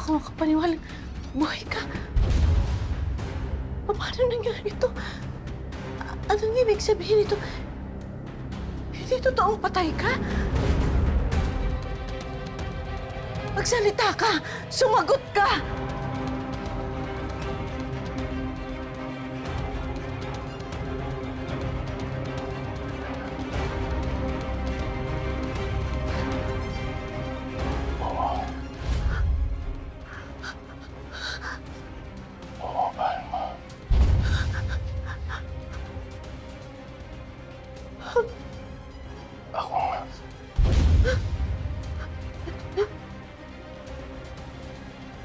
ako makapaniwalang buhay ka. Paano nangyari ito? Anong ibig sabihin ito? Hindi totoong patay ka? Magsalita ka! Sumagot ka!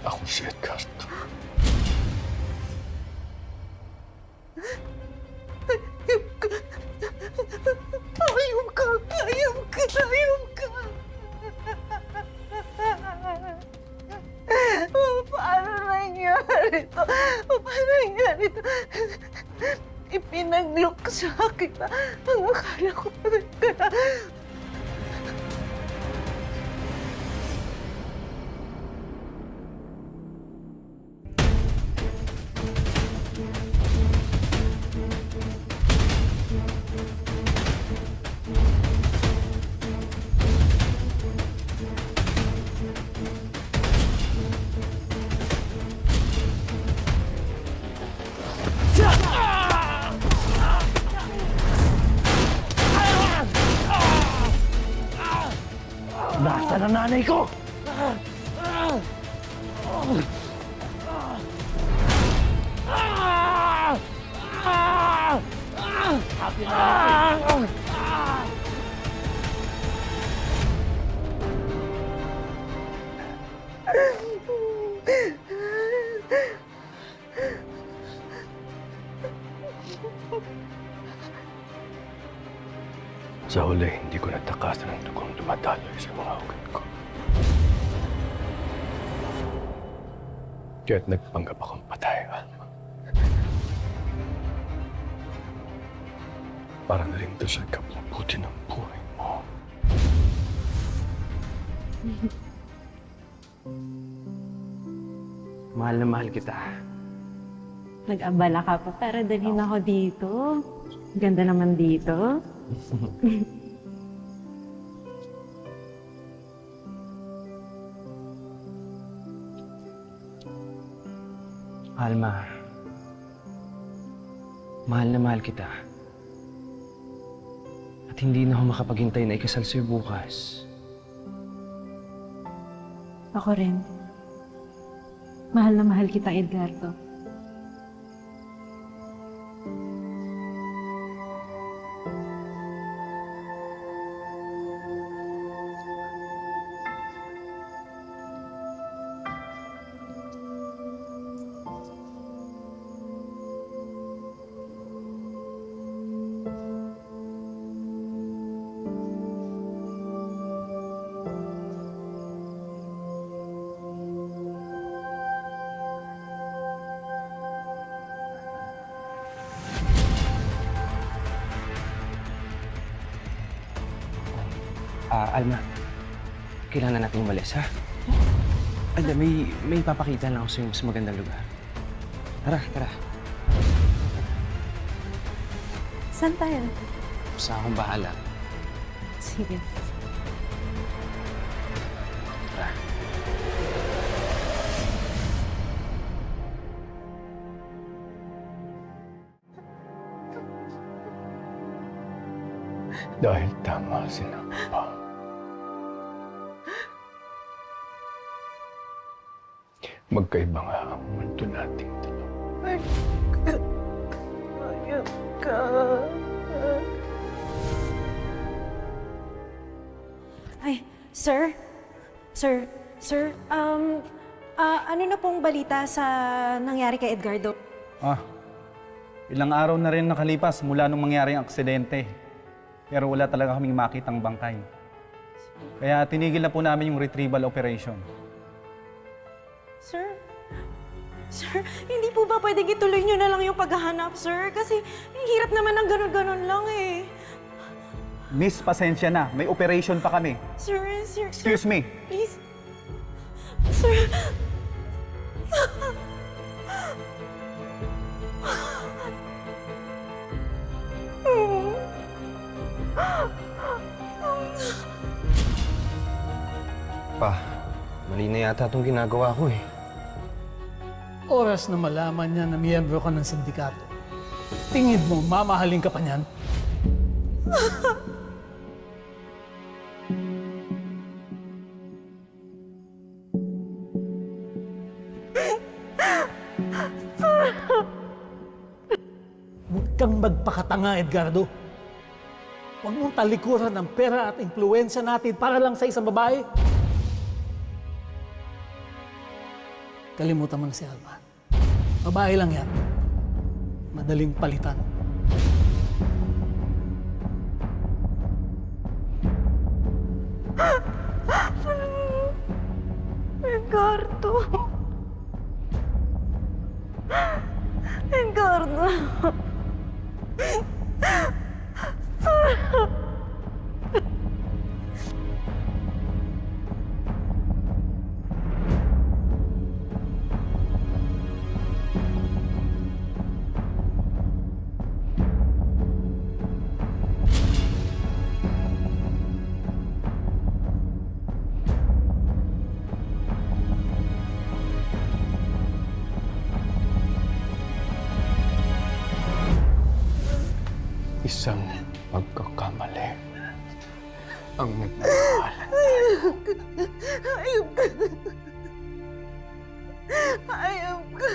Ako si Edgardo. Ayun ka! Ayun ka! Ayun ka! Paano nangyari ito? Paano nangyari ito? Ipinaglok sa akin. Ang akala ko patay ka. Nasaan ang nanay ko? Sabi na natin. Sa huli, hindi ko natakasan ang dugong dumadaloy sa mga ugat ko. Kaya't nagpanggap akong patay, Alma. Para na rin doon sa ikabubuti ng buhay mo. Mahal na mahal kita. Nag-abala ka pa para dalhin ako dito. Ganda naman dito. Alma, mahal na mahal kita. At hindi na ako makapaghintay na ikasal sa'yo bukas. Ako rin. Mahal na mahal kita, Edgardo. Alma, kailangan natin umalis, ha? Ay, may papakita lang ako sa'yo mas magandang lugar. Tara, tara. Saan tayo? Basta akong bahala. Sige. Tara. Dahil tama si Napa. Magkaiba nga ang mundo nating dalawa. Ayun ka. Ay, sir? Sir, ano na pong balita sa nangyari kay Edgardo? Ilang araw na rin nakalipas mula nung mangyari ang aksidente. Pero wala talaga kaming makitang bangkay. Kaya tinigil na po namin yung retrieval operation. Sir, hindi po ba pwedeng ituloy nyo na lang yung paghahanap, sir? Kasi ang hirap naman ng ganon-ganon lang eh. Miss, pasensya na. May operation pa kami. Sir, Excuse me. please. Sir, Pa, mali na yata itong ginagawa ko eh. Oras na malaman niya na miyembro ka ng sindikato. Tingin mo, mamahalin ka pa niyan? Huwag kang magpakatanga, Edgardo. Huwag mong talikuran ang pera at impluensya natin para lang sa isang babae. Kalimutan mo na si Alma. Babae lang yan. Madaling palitan. Edgardo. Edgardo. Isang pagkakamali ang nagmamahalan. Ayop ka. Ayop ka.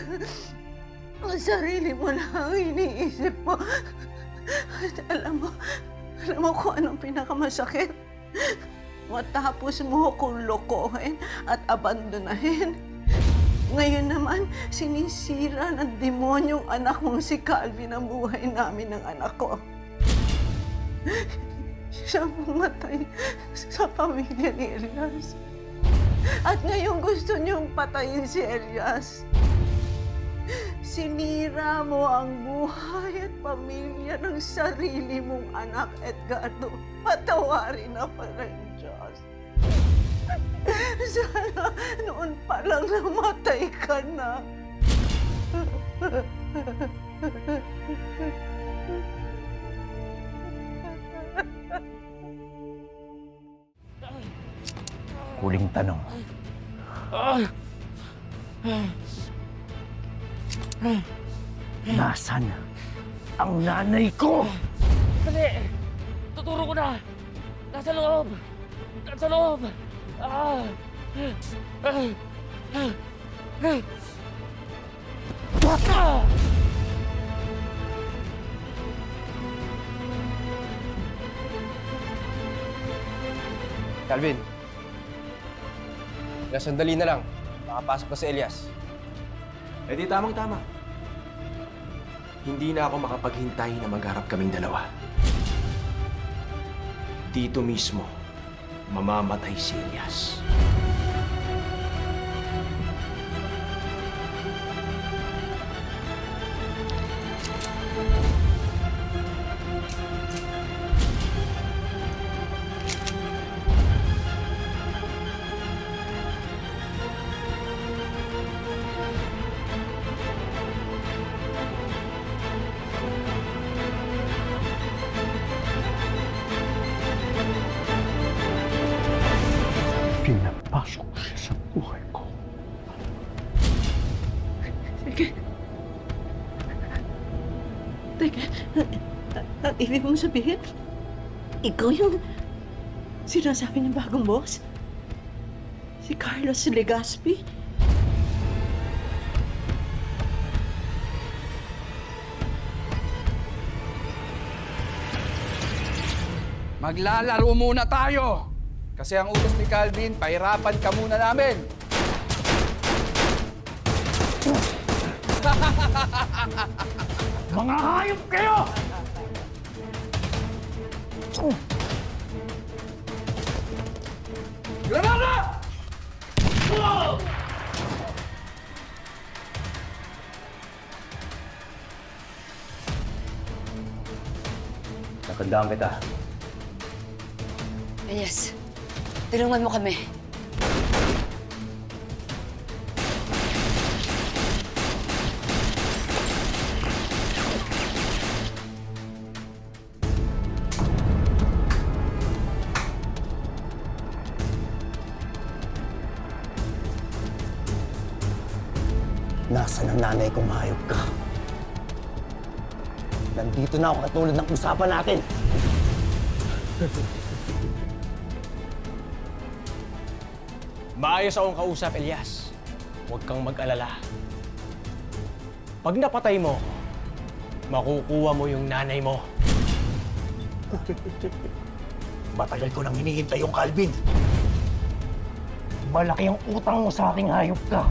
Ang sarili mo lang ang iniisip mo. At alam mo kung anong pinakamasakit. Matapos mo kong lokohin at abandonahin. Ngayon naman, sinisira ng demonyong anak mong si Calvin ang buhay namin ng anak ko. Siya pumatay sa pamilya ni Elias. At ngayon gusto niyong patayin si Elias. Sinira mo ang buhay at pamilya ng sarili mong anak, Edgardo. Patawarin na pala ng Diyos. Sana noon pa lang namatay ka na. Huling tanong. Nasaan ang nanay ko? Dali! Tuturo ko na! Nasa loob! Nasa loob! Ah! Ah! Calvin. Sandali na lang. Makapasok na si Elias. Eh di tamang-tama. Hindi na ako makapaghintay na magharap kaming dalawa. Dito mismo, mamamatay si Elias. Pinapasok siya sa buhay ko. Teka, ang ibig mong sabihin, ikaw yung sinasabi ng bagong boss? Si Carlos Legaspi? Maglalaro muna tayo! Kasi ang utos ni Calvin, pahirapan ka muna namin! Mga hayop kayo! Granada! Natandaan kita. Elias, tulungan mo kami. Nasaan ang nanay kong hayop ka? Nandito na ako katulad ng usapan natin. Maayos akong kausap, Elias. Huwag kang mag-alala. Pag napatay mo, makukuha mo yung nanay mo. Matagal ko nang hinihintay yung Calvin. Malaki ang utang mo sa aking hayop ka.